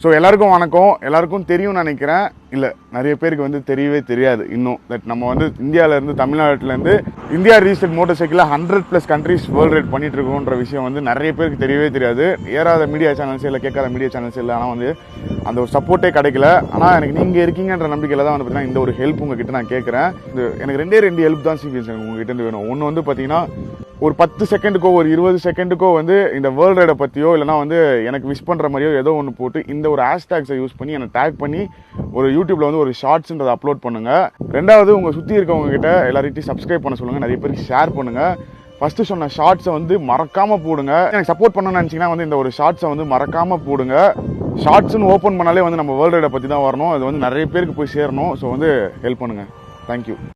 So எல்லாருக்கும் வணக்கம். எல்லாருக்கும் தெரியும்னு நினைக்கிறேன். இல்லை, நிறைய பேருக்கு வந்து தெரியவே தெரியாது இன்னும். தட் நம்ம வந்து இந்தியாவிலேருந்து, தமிழ்நாட்டிலேருந்து இந்தியா ரிஜிஸ்டர்ட் மோட்டர் சைக்கிளில் 100+ கண்ட்ரிஸ் வேர்ல்டு ரைட் பண்ணிட்டு இருக்கோன்ற விஷயம் வந்து நிறைய பேருக்கு தெரியவே தெரியாது. ஏறாத மீடியா சேனல்ஸ் இல்லை, கேட்காத மீடியா சேனல்ஸ் இல்லை. ஆனால் வந்து அந்த ஒரு சப்போர்ட்டே கிடைக்கல. ஆனால் எனக்கு நீங்கள் இருக்கீங்கன்ற நம்பிக்கையில் தான் வந்து பார்த்தீங்கன்னா இந்த ஒரு ஹெல்ப் உங்ககிட்ட நான் கேட்குறேன். எனக்கு ரெண்டு ஹெல்ப் தான் சீரியஸ் உங்ககிட்ட இருந்து வேணும். ஒன்று வந்து பார்த்தீங்கன்னா ஒரு 10 செகண்டுக்கோ ஒரு 20 செகண்டுக்கோ வந்து இந்த வேர்ல்டு ரைடை பற்றியோ இல்லைனா வந்து எனக்கு விஷ் பண்ணுற மாதிரியோ ஏதோ ஒன்று போட்டு இந்த ஒரு ஹேஷ்டேக்ஸை யூஸ் பண்ணி என்னை டேக் பண்ணி ஒரு யூடியூப்பில் வந்து ஒரு ஷார்ட்ஸ்ன்றதை அப்லோட் பண்ணுங்கள். ரெண்டாவது, உங்கள் சுற்றி இருக்கவங்க கிட்ட எல்லார்கிட்டையும் சப்ஸ்கிரைப் பண்ண சொல்லுங்கள். நிறைய பேருக்கு ஷேர் பண்ணுங்கள். ஃபஸ்ட்டு சொன்ன ஷார்ட்ஸை வந்து மறக்காமல் போடுங்க. எனக்கு சப்போர்ட் பண்ணணும்னு நினச்சிங்கன்னா வந்து இந்த ஒரு ஷார்ட்ஸை வந்து மறக்காமல் போடுங்க. ஷார்ட்ஸ்னு ஓப்பன் பண்ணாலே வந்து நம்ம வேர்ல்டு ரைடை பற்றி தான் வரணும். அது வந்து நிறைய பேருக்கு போய் சேரணும். ஸோ வந்து ஹெல்ப் பண்ணுங்கள். தேங்க்யூ.